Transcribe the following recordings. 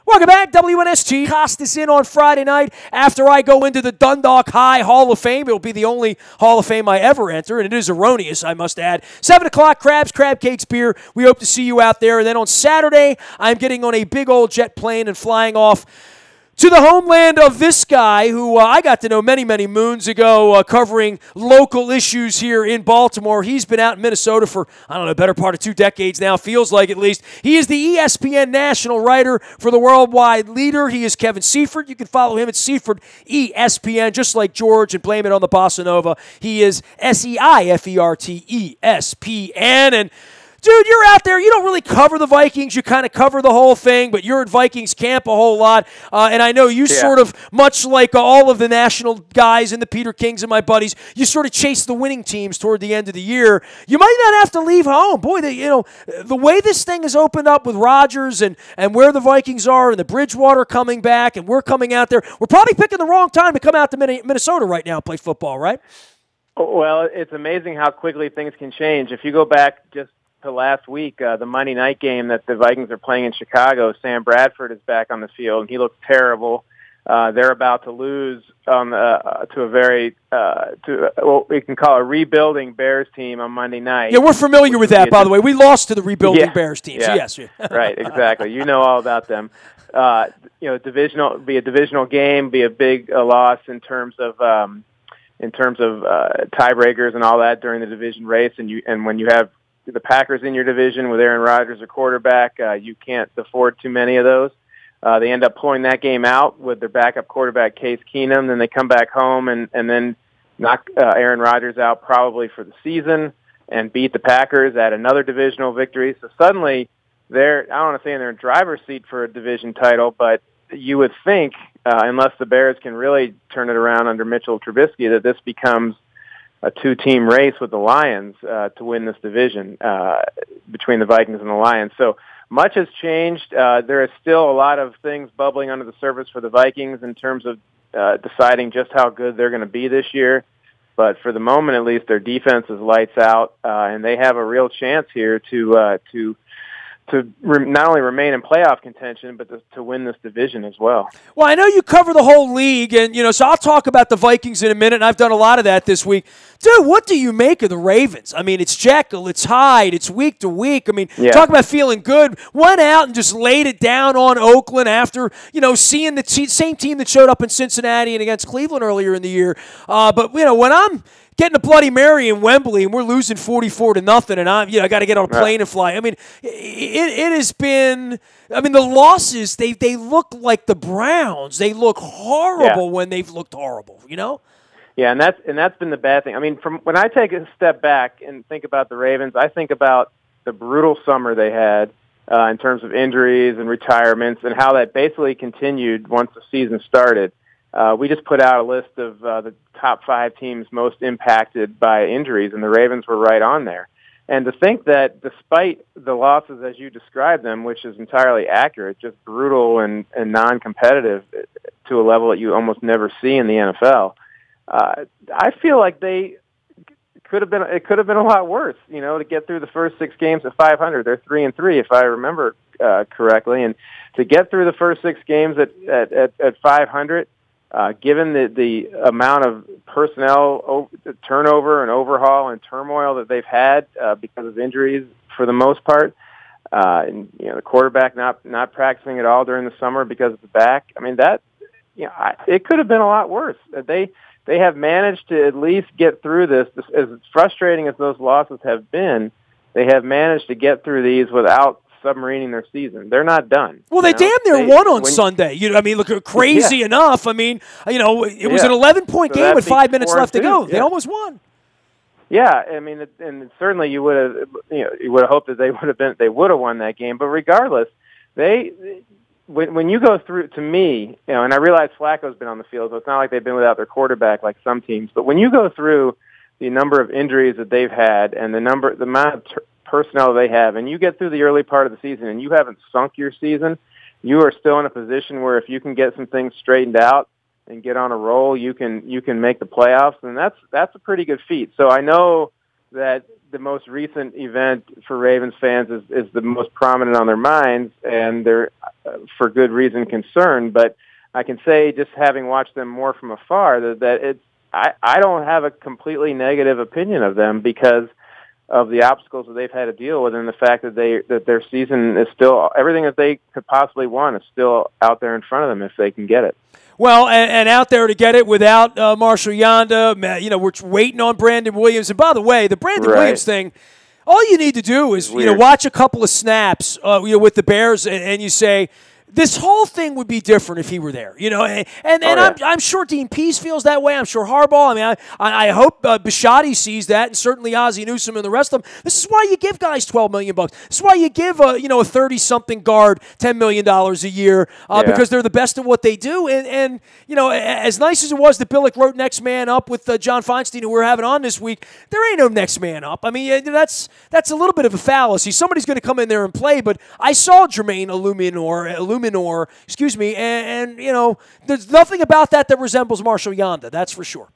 Welcome back, WNST. Costas in on Friday night after I go into the Dundalk High Hall of Fame. It will be the only Hall of Fame I ever enter, and it is erroneous, I must add. 7 o'clock, crabs, crab cakes, beer. We hope to see you out there. And then on Saturday, I'm getting on a big old jet plane and flying off to the homeland of this guy who I got to know many, many moons ago, covering local issues here in Baltimore. He's been out in Minnesota for, I don't know, better part of 2 decades now, feels like at least. He is the ESPN national writer for the Worldwide Leader. He is Kevin Seifert. You can follow him at Seifert ESPN, just like George, and blame it on the Bossa Nova. He is SEIFERT ESPN. And dude, you're out there. You don't really cover the Vikings. You kind of cover the whole thing, but you're at Vikings camp a whole lot. And I know you sort of, much like all of the national guys and the Peter Kings and my buddies, you sort of chase the winning teams toward the end of the year. You might not have to leave home. Boy, the way this thing has opened up with Rodgers and where the Vikings are and the Bridgewater coming back and we're coming out there, we're probably picking the wrong time to come out to Minnesota right now and play football, right? Well, it's amazing how quickly things can change. If you go back just to last week, the Monday night game that the Vikings are playing in Chicago, Sam Bradford is back on the field, and he looks terrible. They're about to lose to a very, what we can call a rebuilding Bears team on Monday night. Yeah, we're familiar with that, by the way. We lost to the rebuilding Bears team, so yes. Right, exactly. You know all about them. Be a divisional game, be a big loss in terms of tiebreakers and all that during the division race, and when you have the Packers in your division with Aaron Rodgers at quarterback, you can't afford too many of those. They end up pulling that game out with their backup quarterback, Case Keenum. Then they come back home and then knock Aaron Rodgers out probably for the season and beat the Packers at another divisional victory. So suddenly I don't want to say they're in driver's seat for a division title, but you would think, unless the Bears can really turn it around under Mitchell Trubisky, that this becomes a 2-team race with the Lions to win this division between the Vikings and the Lions. So much has changed. There is still a lot of things bubbling under the surface for the Vikings in terms of deciding just how good they're going to be this year. But for the moment, at least, their defense is lights out, and they have a real chance here to not only remain in playoff contention, but to win this division as well. Well, I know you cover the whole league, and so I'll talk about the Vikings in a minute, and I've done a lot of that this week. Dude, what do you make of the Ravens? I mean, it's Jekyll, it's Hyde, it's week to week. I mean, talk about feeling good. Went out and just laid it down on Oakland after, seeing the same team that showed up in Cincinnati and against Cleveland earlier in the year. But, when I'm getting a Bloody Mary in Wembley, and we're losing 44-0, and I got to get on a plane and fly. I mean, it has been. I mean, the losses they look like the Browns. They look horrible when they've looked horrible. Yeah, and that's been the bad thing. I mean, from when I take a step back and think about the Ravens, I think about the brutal summer they had in terms of injuries and retirements, and how that basically continued once the season started. We just put out a list of the top 5 teams most impacted by injuries, and the Ravens were right on there. And to think that despite the losses as you described them, which is entirely accurate, just brutal and non-competitive to a level that you almost never see in the NFL, I feel like it could have been a lot worse, to get through the first 6 games at 500. They're 3-3, if I remember correctly. And to get through the first 6 games at 500, given the amount of personnel turnover and overhaul and turmoil that they've had because of injuries for the most part, and the quarterback not practicing at all during the summer because of the back. I mean, it could have been a lot worse. They have managed to at least get through this. As frustrating as those losses have been, they have managed to get through these without submarining their season. They're not done. Well, they damn near won on Sunday. Look, crazy enough. I mean, it was an 11-point game with 5 minutes left to go. They almost won. Yeah, I mean, and certainly you would have hoped that they would have won that game. But regardless, when you go through, to me, and I realize Flacco's been on the field, so it's not like they've been without their quarterback like some teams. But when you go through the number of injuries that they've had and the amount of personnel they have, and you get through the early part of the season and you haven't sunk your season, you are still in a position where if you can get some things straightened out and get on a roll, you can make the playoffs, and that's a pretty good feat. So I know that the most recent event for Ravens fans is the most prominent on their minds, and they're for good reason concerned. But I can say, just having watched them more from afar, that I don't have a completely negative opinion of them because of the obstacles that they've had to deal with, and the fact that their season is still, everything that they could possibly want is still out there in front of them if they can get it. Well, and out there to get it without Marshall Yanda, we're waiting on Brandon Williams. And by the way, the Brandon Williams thing, all you need to do is watch a couple of snaps with the Bears, and you say, this whole thing would be different if he were there, I'm sure Dean Pease feels that way. I'm sure Harbaugh. I mean, I hope Bisciotti sees that, and certainly Ozzie Newsome and the rest of them. This is why you give guys $12 million. This is why you give a 30-something guard $10 million a year because they're the best at what they do. And as nice as it was that Billick wrote Next Man Up with John Feinstein, who we're having on this week, there ain't no Next Man Up. I mean, that's a little bit of a fallacy. Somebody's going to come in there and play, but I saw Jermaine Illuminor, and there's nothing about that resembles Marshall Yanda. That's for sure.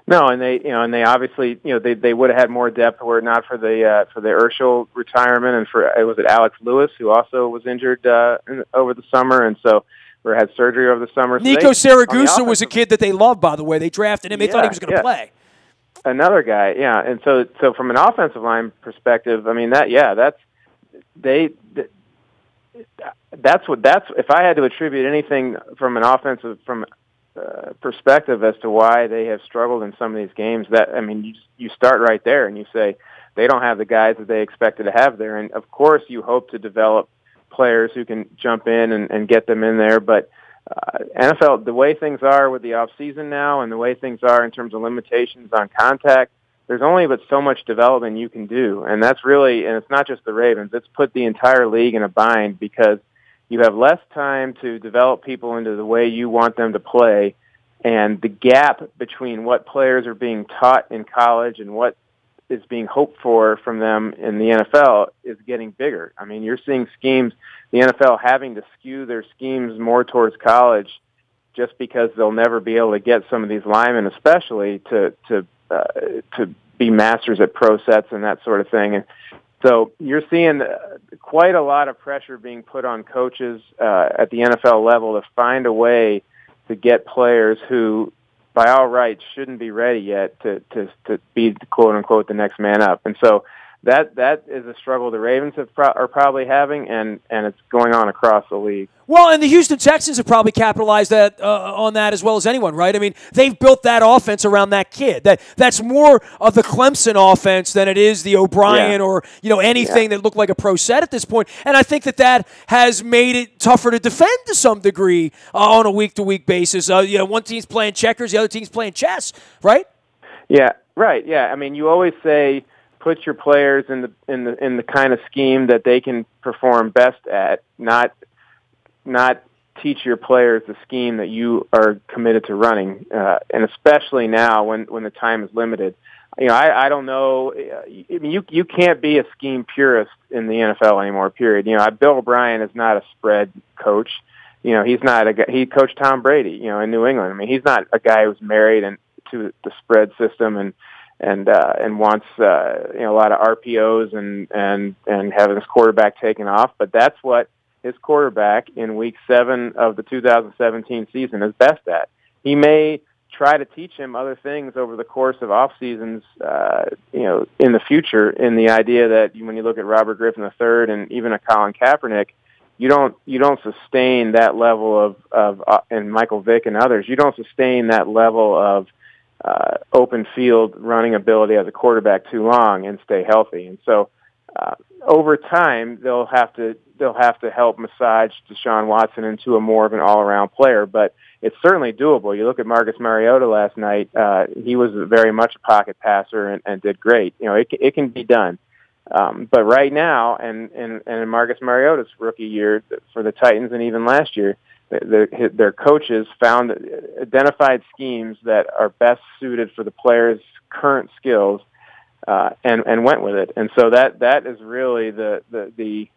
No, and they obviously, they would have had more depth were it not for the Urschel retirement, and was it Alex Lewis, who also was injured over the summer, and so or had surgery over the summer. Nico Saragusa was a kid that they loved, by the way. They drafted him. They thought he was going to play. Another guy, yeah. And so from an offensive line perspective, I mean that's if I had to attribute anything from an offensive perspective as to why they have struggled in some of these games, you start right there and you say they don't have the guys that they expected to have there, and of course you hope to develop players who can jump in and get them in there, but NFL, the way things are with the off season now and the way things are in terms of limitations on contact, there's only but so much development you can do. And that's really, and it's not just the Ravens, it's put the entire league in a bind because you have less time to develop people into the way you want them to play. And the gap between what players are being taught in college and what is being hoped for from them in the NFL is getting bigger. I mean, you're seeing schemes, the NFL having to skew their schemes more towards college just because they'll never be able to get some of these linemen, especially to be masters at pro sets and that sort of thing. And so you're seeing quite a lot of pressure being put on coaches at the NFL level to find a way to get players who, by all rights, shouldn't be ready yet to be, quote unquote, the next man up. And so that is a struggle the Ravens are probably having, and it's going on across the league. Well, and the Houston Texans have probably capitalized on that as well as anyone, right? I mean, they've built that offense around that kid. That's more of the Clemson offense than it is the O'Brien or anything that looked like a pro set at this point. And I think that has made it tougher to defend to some degree on a week-to-week basis. One team's playing checkers, the other team's playing chess, right? Yeah, right. Yeah, I mean, you always say put your players in the kind of scheme that they can perform best at, not teach your players the scheme that you are committed to running, and especially now when the time is limited. I don't know. I mean, you can't be a scheme purist in the NFL anymore. Period. Bill O'Brien is not a spread coach. He's not a guy. He coached Tom Brady, in New England. I mean, he's not a guy who's married to the spread system and wants a lot of RPOs and having his quarterback taken off. But that's what his quarterback in Week 7 of the 2017 season is best at. He may try to teach him other things over the course of off seasons, in the future. In the idea that when you look at Robert Griffin III and even a Colin Kaepernick, you don't sustain that level of and Michael Vick and others. You don't sustain that level of open field running ability as a quarterback too long and stay healthy. And so over time they'll have to help massage Deshaun Watson into a more of an all-around player, but it's certainly doable. You look at Marcus Mariota last night, he was very much a pocket passer and did great. It can be done. But right now, and in Marcus Mariota's rookie year for the Titans and even last year, their coaches identified schemes that are best suited for the players' current skills, and went with it. And so that is really the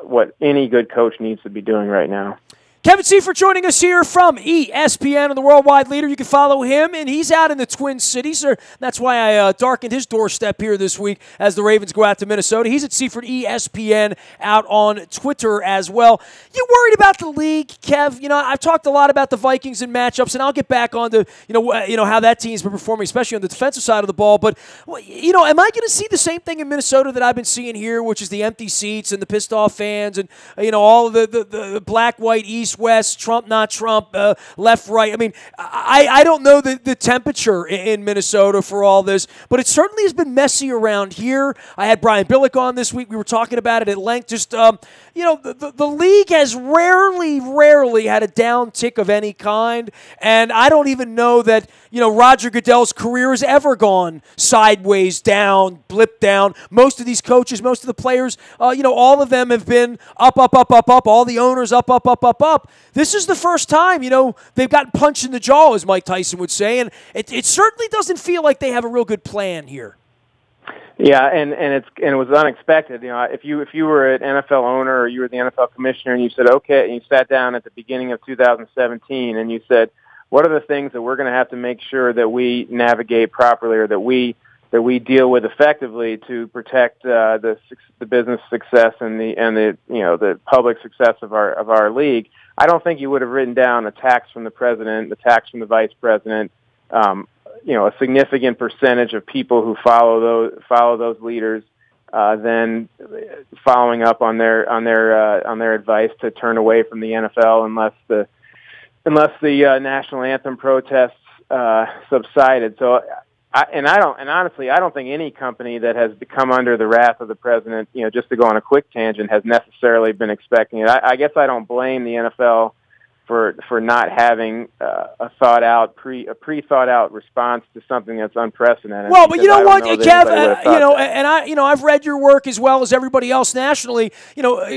what any good coach needs to be doing right now. Kevin Seifert joining us here from ESPN and the Worldwide Leader. You can follow him, and he's out in the Twin Cities. That's why I darkened his doorstep here this week as the Ravens go out to Minnesota. He's at Seifert ESPN out on Twitter as well. You worried about the league, Kev? You know, I've talked a lot about the Vikings and matchups, and I'll get back on to how that team's been performing, especially on the defensive side of the ball. But am I going to see the same thing in Minnesota that I've been seeing here, which is the empty seats and the pissed off fans and all of the black, white, east, west, Trump, not Trump, left, right? I mean, I don't know the temperature in Minnesota for all this, but it certainly has been messy around here. I had Brian Billick on this week. We were talking about it at length. Just, the league has rarely had a down tick of any kind, and I don't even know that, Roger Goodell's career has ever gone sideways, down, blip down. Most of these coaches, most of the players, all of them have been up. All the owners up. This is the first time, they've gotten punched in the jaw, as Mike Tyson would say, and it certainly doesn't feel like they have a real good plan here. Yeah, and it was unexpected. If you were an NFL owner or you were the NFL commissioner and you said, okay, and you sat down at the beginning of 2017 and you said, what are the things that we're going to have to make sure that we navigate properly or that we deal with effectively to protect the business success and the public success of our league? I don't think you would have written down attacks from the president, attacks from the vice president, a significant percentage of people who follow those leaders, then following up on their advice to turn away from the NFL unless the national anthem protests subsided. So, honestly, I don't think any company that has come under the wrath of the president, just to go on a quick tangent, has necessarily been expecting it. I guess I don't blame the NFL for not having a pre-thought out response to something that's unprecedented. Well, but you know what, Kev, I've read your work as well as everybody else nationally.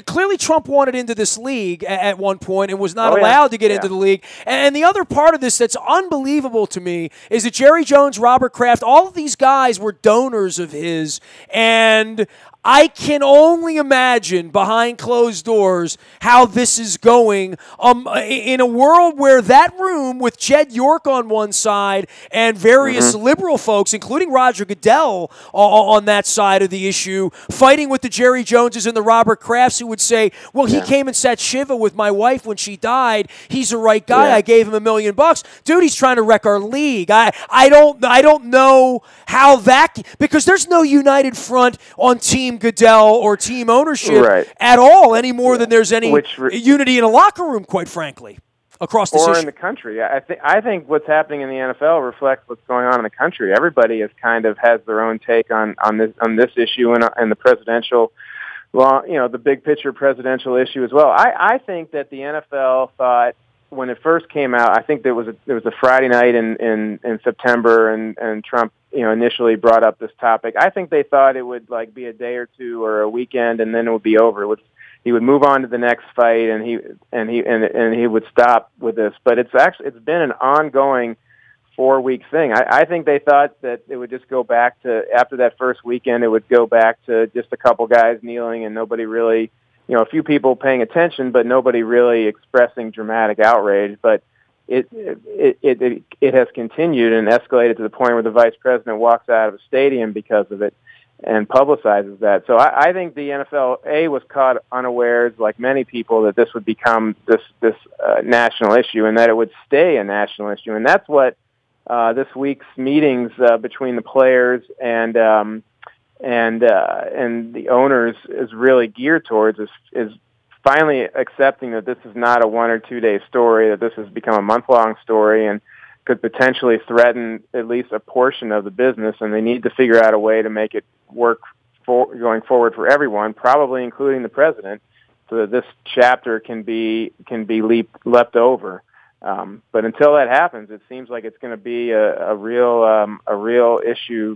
Clearly Trump wanted into this league at one point and was not allowed to get into the league. And the other part of this that's unbelievable to me is that Jerry Jones, Robert Kraft, all of these guys were donors of his, and I can only imagine behind closed doors how this is going in a world where that room with Jed York on one side and various liberal folks, including Roger Goodell on that side of the issue, fighting with the Jerry Joneses and the Robert Krafts who would say, well, he came and sat Shiva with my wife when she died. He's the right guy. I gave him $1 million. Dude, he's trying to wreck our league. I don't know how that, because there's no united front on Team Goodell or team ownership at all, any more than there's any unity in a locker room, quite frankly, across this issue. In the country. I think what's happening in the NFL reflects what's going on in the country. Everybody has their own take on this issue and the presidential law, the big picture presidential issue as well. I think that the NFL thought, when it first came out, I think there was a Friday night in September, and Trump initially brought up this topic. I think they thought it would be a day or two or a weekend, and then it would be over. He would move on to the next fight, and he would stop with this. But it's been an ongoing 4-week thing. I think they thought that it would just go back to, after that first weekend, it would go back to just a couple guys kneeling and nobody really, a few people paying attention, but nobody really expressing dramatic outrage. But it has continued and escalated to the point where the vice president walks out of a stadium because of it and publicizes that. So I think the NFL, was caught unawares, like many people, that this would become this national issue and that it would stay a national issue. And that's what this week's meetings between the players and the owners is really geared towards, is finally accepting that this is not a 1 or 2 day story, that this has become a month-long story and could potentially threaten at least a portion of the business, and they need to figure out a way to make it work going forward for everyone, probably including the president, so that this chapter can be leapt over. But until that happens, it seems like it's going to be a real issue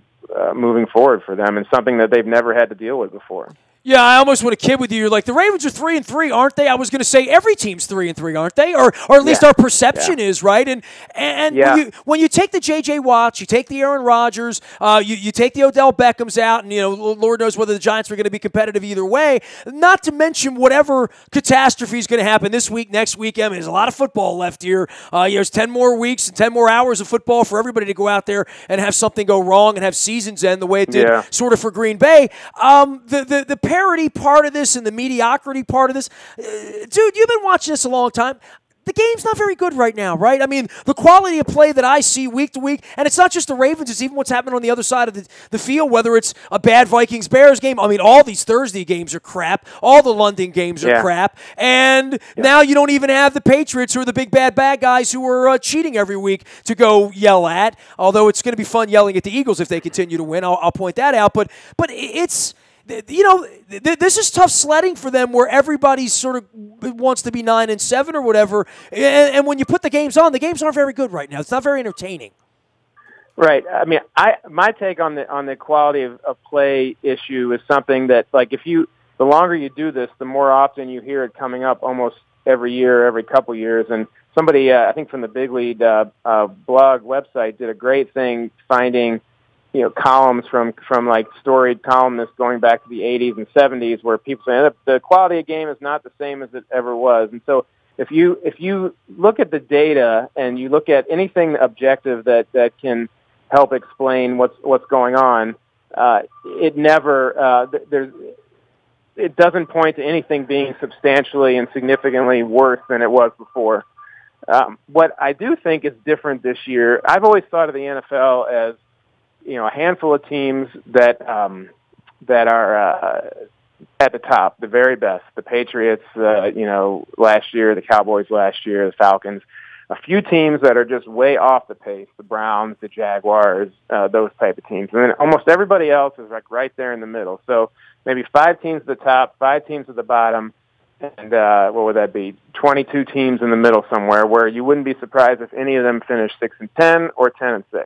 moving forward for them, and something that they've never had to deal with before. Yeah, I almost want to kid with you. You're like, the Ravens are 3-3, aren't they? I was going to say every team's 3-3, aren't they? Or at least our perception is, right? And when you take the J.J. Watts, you take the Aaron Rodgers, you take the Odell Beckhams out, and Lord knows whether the Giants are going to be competitive either way. Not to mention whatever catastrophe is going to happen this week, next week. I mean, there's a lot of football left here. There's 10 more weeks and 10 more hours of football for everybody to go out there and have something go wrong and have seasons end the way it did, sort of for Green Bay. The parody part of this and the mediocrity part of this, dude, you've been watching this a long time. The game's not very good right now, right? I mean, the quality of play that I see week to week, and it's not just the Ravens, it's even what's happening on the other side of the field, whether it's a bad Vikings-Bears game. I mean, all these Thursday games are crap. All the London games are crap. And now you don't even have the Patriots, who are the big bad guys who are cheating every week, to go yell at, although it's going to be fun yelling at the Eagles if they continue to win. I'll point that out. But it's... this is tough sledding for them, where everybody sort of wants to be 9-7 or whatever. And when you put the games on, the games aren't very good right now. It's not very entertaining. Right. I mean, my take on the quality of play issue is something that, like, the longer you do this, the more often you hear it coming up almost every year, every couple years. And somebody, I think from the Big Lead blog website, did a great thing finding columns from like storied columnists going back to the 80s and 70s, where people say the quality of game is not the same as it ever was. And so if you look at the data and you look at anything objective that can help explain what's going on, it never it doesn't point to anything being substantially and significantly worse than it was before. What I do think is different this year, I've always thought of the NFL as a handful of teams that are at the top, the very best. The Patriots, last year, the Cowboys last year, the Falcons. A few teams that are just way off the pace, the Browns, the Jaguars, those type of teams. And then almost everybody else is like right there in the middle. So maybe 5 teams at the top, 5 teams at the bottom, and what would that be? 22 teams in the middle somewhere, where you wouldn't be surprised if any of them finished 6-10 or 10-6.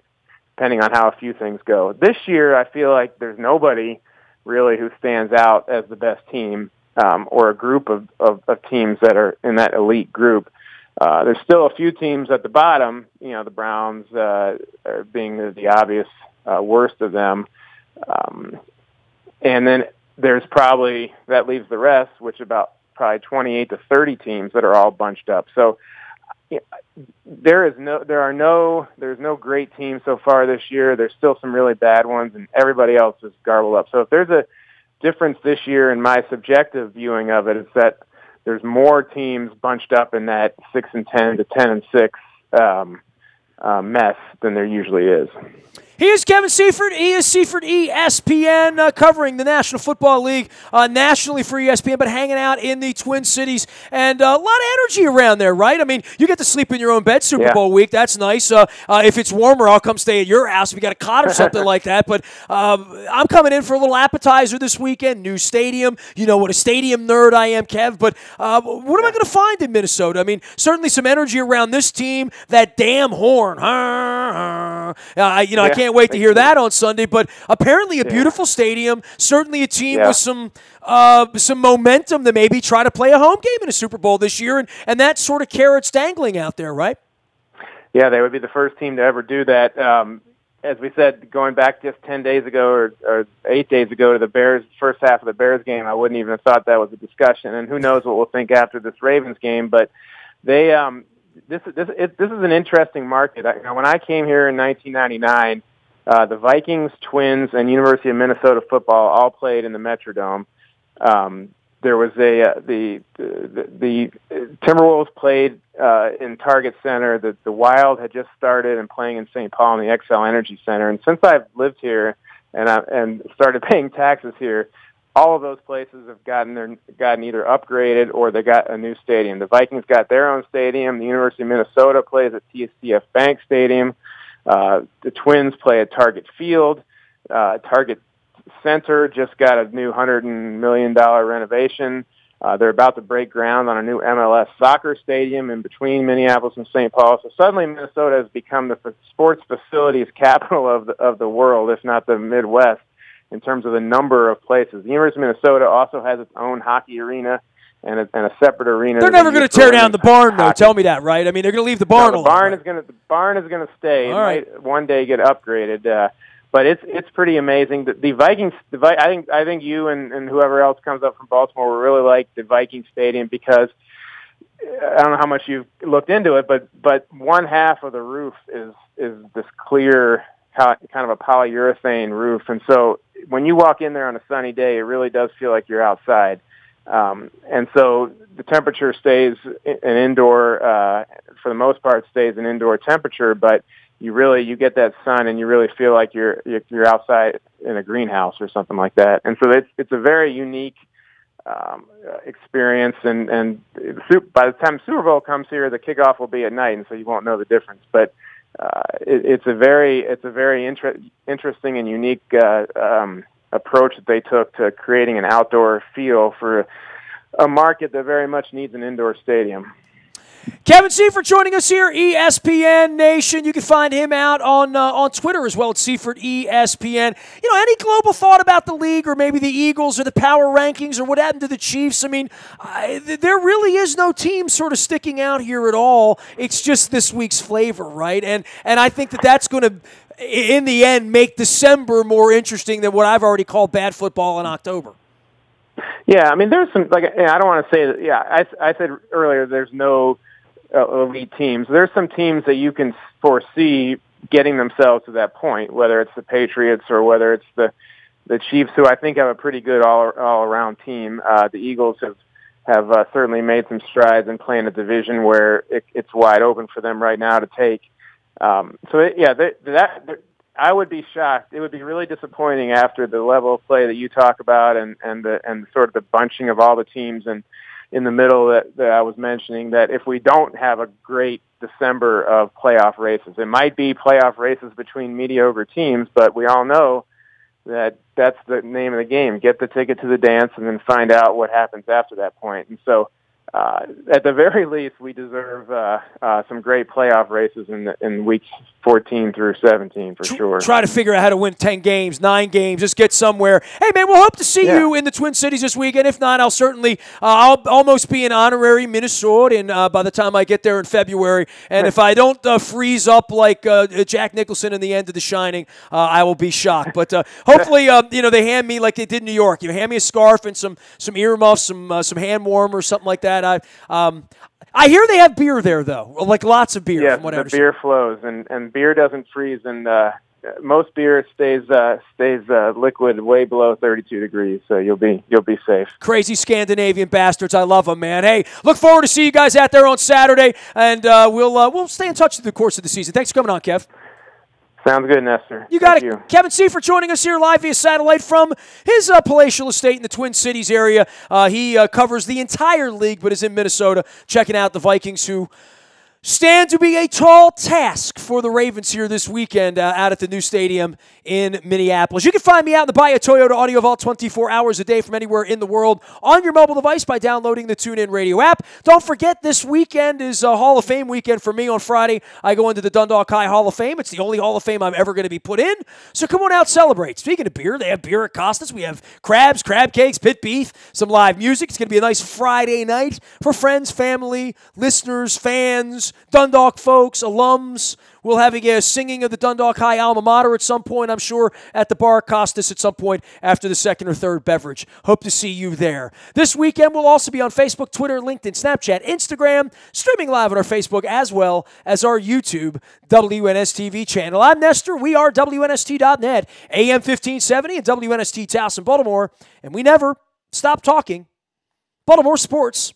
Depending on how a few things go. This year, I feel like there's nobody really who stands out as the best team, or a group of teams that are in that elite group. There's still a few teams at the bottom, the Browns are being the obvious worst of them. And then there's probably, that leaves the rest, which about probably 28 to 30 teams that are all bunched up. So there's no great team so far this year. There's still some really bad ones, and everybody else is garbled up. So if there's a difference this year in my subjective viewing of it, it's that there's more teams bunched up in that 6-10 to 10-6 mess than there usually is. He is Kevin Seifert. He is Seifert ESPN, covering the National Football League nationally for ESPN, but hanging out in the Twin Cities. And a lot of energy around there, right? I mean, you get to sleep in your own bed Super Bowl week. That's nice. If it's warmer, I'll come stay at your house if you got a cot or something like that. But I'm coming in for a little appetizer this weekend. New stadium. You know what a stadium nerd I am, Kev. But what am I going to find in Minnesota? I mean, certainly some energy around this team. That damn horn. I can't wait to hear that on Sunday. But apparently a beautiful stadium. Certainly a team with some momentum to maybe try to play a home game in a Super Bowl this year. And that sort of carrot's dangling out there, right? Yeah, they would be the first team to ever do that. As we said, going back just 10 days ago or 8 days ago to the Bears, first half of the Bears game, I wouldn't even have thought that was a discussion. And who knows what we'll think after this Ravens game. But they this is an interesting market. When I came here in 1999, the Vikings, Twins, and University of Minnesota football all played in the Metrodome. There was the Timberwolves played in Target Center. The Wild had just started and playing in St. Paul in the XL Energy Center. And since I've lived here and started paying taxes here, all of those places have gotten either upgraded or they got a new stadium. The Vikings got their own stadium. The University of Minnesota plays at TCF Bank Stadium. The Twins play at Target Field. Target Center just got a new $100 million renovation. They're about to break ground on a new MLS soccer stadium in between Minneapolis and St. Paul. So suddenly Minnesota has become the sports facilities capital of the world, if not the Midwest. in terms of the number of places. The University of Minnesota also has its own hockey arena and a separate arena. They're never going to tear down the barn, though. Tell me that, right? I mean, they're going to leave the barn alone. The barn is going to stay. It might one day get upgraded. But it's pretty amazing. The Vikings, I think you and whoever else comes up from Baltimore will really like the Viking Stadium because I don't know how much you've looked into it, but one half of the roof is this clear kind of a polyurethane roof, and so when you walk in there on a sunny day, it really does feel like you're outside. And so the temperature stays an indoor, for the most part, stays an indoor temperature, but you get that sun and you really feel like you're outside in a greenhouse or something like that. And so it's a very unique experience. And by the time Super Bowl comes here, the kickoff will be at night, and so you won't know the difference. But it's a very interesting and unique approach that they took to creating an outdoor feel for a market that very much needs an indoor stadium. Kevin Seifert joining us here, ESPN Nation. You can find him out on Twitter as well at Seifert ESPN. You know, any global thought about the league or maybe the Eagles or the power rankings or what happened to the Chiefs? I mean, there really is no team sort of sticking out here at all. It's just this week's flavor, right? And I think that's going to, in the end, make December more interesting than what I've already called bad football in October. Yeah, I mean, there's some, I don't want to say that, I said earlier there's no elite teams. There's some teams that you can foresee getting themselves to that point, whether it's the Patriots or whether it's the Chiefs, who I think have a pretty good all-around team. The Eagles have certainly made some strides in playing a division where it's wide open for them right now to take. I would be shocked. It would be really disappointing after the level of play that you talk about and sort of the bunching of all the teams and in the middle that I was mentioning, that if we don't have a great December of playoff races, it might be playoff races between mediocre teams, but we all know that that's the name of the game. Get the ticket to the dance and then find out what happens after that point. And so at the very least, we deserve some great playoff races in weeks 14 through 17 for sure. Try to figure out how to win 10 games, 9 games, just get somewhere. Hey, man, we'll hope to see you in the Twin Cities this weekend. If not, I'll almost be an honorary Minnesotan by the time I get there in February. And if I don't freeze up like Jack Nicholson in the end of The Shining, I will be shocked. But hopefully, they hand me like they did in New York. You hand me a scarf and some earmuffs, some hand warmers, something like that. I hear they have beer there, though, like lots of beer. Yes, from what I the understand. beer flows, and beer doesn't freeze, and most beer stays liquid way below 32 degrees, so you'll be safe. Crazy Scandinavian bastards, I love them, man. Hey, look forward to see you guys out there on Saturday, and we'll stay in touch through the course of the season. Thanks for coming on, Kev. Sounds good, Nestor. You got it. Kevin Seifert joining us here live via satellite from his palatial estate in the Twin Cities area. He covers the entire league, but is in Minnesota, checking out the Vikings, who stand to be a tall task for the Ravens here this weekend out at the new stadium in Minneapolis. You can find me out in the Buy a Toyota Audio Vault 24 hours a day from anywhere in the world on your mobile device by downloading the TuneIn Radio app. Don't forget, this weekend is a Hall of Fame weekend for me. On Friday, I go into the Dundalk High Hall of Fame. It's the only Hall of Fame I'm ever going to be put in, so come on out, celebrate. Speaking of beer, they have beer at Costas. We have crabs, crab cakes, pit beef, some live music. It's going to be a nice Friday night for friends, family, listeners, fans, Dundalk folks, alums. We'll have a singing of the Dundalk High alma mater at some point, I'm sure, at the bar Costas at some point after the second or third beverage. Hope to see you there. This weekend, we'll also be on Facebook, Twitter, LinkedIn, Snapchat, Instagram, streaming live on our Facebook as well as our YouTube WNSTV channel. I'm Nestor. We are WNST.net, AM 1570 and WNST Towson, Baltimore, and we never stop talking Baltimore sports.